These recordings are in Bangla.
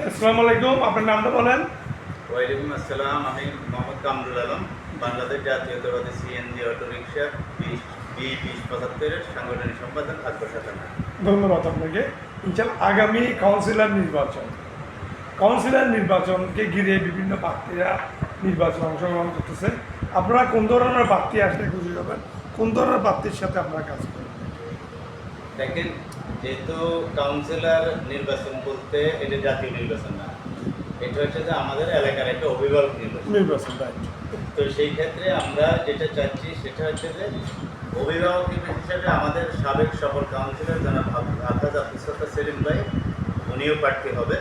আসসালামু আলাইকুম, আপনার নামটা বলেন। ওয়ালাইকুম আসসালাম। আমি মোহাম্মদ কামরুল আলম, বাংলাদেশ জাতীয়তাবাদী সিএনজি অটো রিক্সা B2075-এর সাংগঠনিক সম্পাদক আকবর সাতানা। ধন্যবাদ আপনাকে। ইনশাআল্লাহ আগামী কাউন্সিলর নির্বাচনকে ঘিরে বিভিন্ন প্রার্থীরা নির্বাচনে অংশগ্রহণ করতেছে। আপনারা কোন ধরনের প্রার্থী আসলে খুশি হবেন, কোন ধরনের প্রার্থীর সাথে আপনারা কাজ করবেন? দেখেন, যেহেতু কাউন্সিলর নির্বাচন বলতে এটা জাতীয় নির্বাচন না, এটা হচ্ছে যে আমাদের এলাকার একটা অভিভাবক নির্বাচন। তো সেই ক্ষেত্রে আমরা যেটা চাচ্ছি সেটা হচ্ছে যে অভিভাবক হিসেবে আমাদের সাবেক সফল কাউন্সিলর জনাব আলহাজ আব্দুল সত্তার সেলিম ভাই, উনিও প্রার্থী হবে।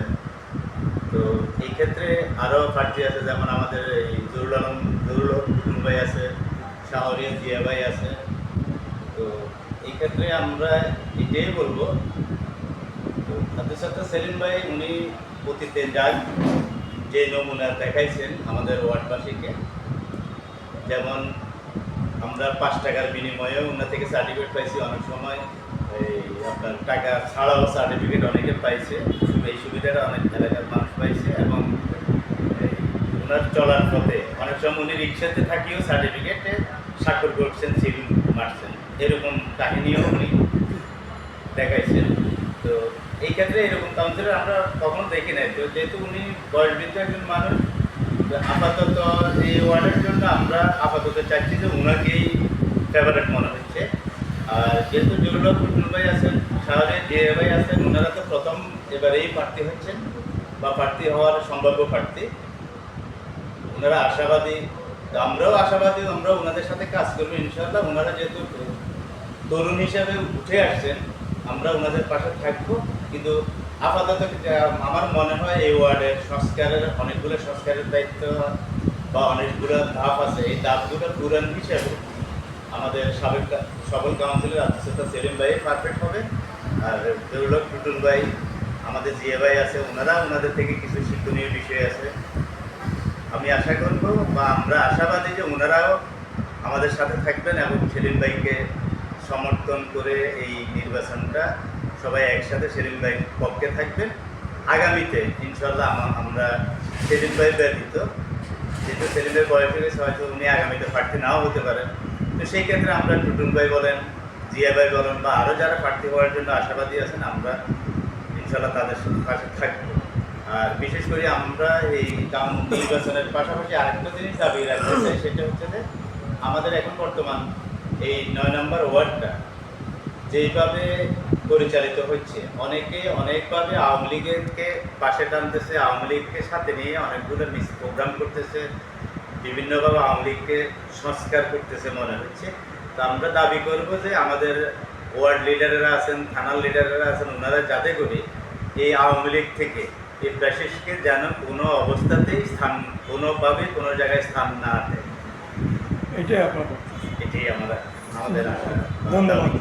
তো এই ক্ষেত্রে আরও প্রার্থী আছে, যেমন আমাদের এই জরুল হক ভাই আছে, শাহরিয়া জিয়া ভাই আছে। তো এই ক্ষেত্রে আমরা এটাই বলবো, তো আব্দুল সত্তার সেলিম ভাই উনি অতীতে যে নমুনা দেখাইছেন আমাদের ওয়ার্ডবাসীকে, যেমন আমরা 5 টাকার বিনিময়ে ওনার থেকে সার্টিফিকেট পাইছি, অনেক সময় এই আপনার টাকা ছাড়াও সার্টিফিকেট অনেকে পাইছে। এই সুবিধাটা অনেক এলাকার মানুষ পাইছে। এবং ওনার চলার পথে অনেক সময় উনি রিক্সাতে থাকিও সার্টিফিকেটে স্বাক্ষর করছেন, সিল মারছেন, এরকম কাহিনীও উনি দেখাইছেন। তো এই ক্ষেত্রে এরকম কাউন্সিলর আমরা কখনো দেখি নাই। তো যেহেতু উনি বয়সবৃদ্ধ একজন মানুষ, আপাতত এই ওয়ার্ডের জন্য আমরা আপাতত চাচ্ছি যে ওনাকেই ফেভারেট মনে হচ্ছে। আর যেহেতু জরুল হক ভাই আছেন, শাহরিয়া জিয়া ভাই আছেন, ওনারা তো প্রথম এবারেই প্রার্থী হচ্ছেন বা প্রার্থী হওয়ার সম্ভাব্য প্রার্থী। ওনারা আশাবাদী, আমরাও আশাবাদী, আমরাও ওনাদের সাথে কাজ করবো ইনশাআল্লাহ। ওনারা যেহেতু তরুণ হিসাবে উঠে আসছেন, আমরা ওনাদের পাশে থাকবো। কিন্তু আপাতত আমার মনে হয় এই ওয়ার্ডের অনেকগুলো সংস্কারের দায়িত্ব বা অনেকগুলো ধাপ আছে। এই ধাপগুলো পূরণ হিসাবে আমাদের সাবেক সকল কাউন্সিলর আব্দুল সত্তার সেলিম ভাই পারফেক্ট হবে। আর জরুল হক টুটুল ভাই, আমাদের জিয়া ভাই আছে, ওনাদের থেকে কিছু শিক্ষণীয় বিষয় আছে। আমি আশা করব বা আমরা আশাবাদী যে ওনারাও আমাদের সাথে থাকবেন এবং সেলিম ভাইকে সমর্থন করে এই নির্বাচনটা সবাই একসাথে সেলিম ভাইয়ের পক্ষে থাকবেন। আগামীতে ইনশাল্লাহ আমরা সেলিম ভাই ব্যতীত, যেহেতু সেলিম ভাই বয়স হয়ে গেছে, হয়তো উনি আগামীতে প্রার্থী নাও হতে পারেন। তো সেই ক্ষেত্রে আমরা টুটুল ভাই বলেন, জিয়া ভাই বলেন বা আরও যারা প্রার্থী হওয়ার জন্য আশাবাদী আছেন, আমরা ইনশাল্লাহ তাদের পাশে থাকবো। আর বিশেষ করে আমরা এই নির্বাচনের পাশাপাশি আরেকটা জিনিস দাবি রাখতে চাই, সেটা হচ্ছে যে আমাদের এখন বর্তমান এই 9 নম্বর ওয়ার্ডটা যেইভাবে পরিচালিত হচ্ছে, অনেকে অনেকভাবে আওয়ামী লীগকে পাশে টানতেছে, আওয়ামী লীগকে সাথে নিয়ে অনেকগুলো প্রোগ্রাম করতেছে, বিভিন্নভাবে আওয়ামী লীগকে সংস্কার করতেছে মনে হচ্ছে। তো আমরা দাবি করব যে আমাদের ওয়ার্ড লিডারেরা আছেন, থানার লিডারেরা আছেন, ওনারা যাতে করে এই আওয়ামী লীগ থেকে এই ফ্যাসিস্টকে যেন কোনো অবস্থাতেই কোনোভাবে কোনো জায়গায় স্থান না দেয়। এটাই আপনার, এটাই আমাদের আশা। ধন্যবাদ।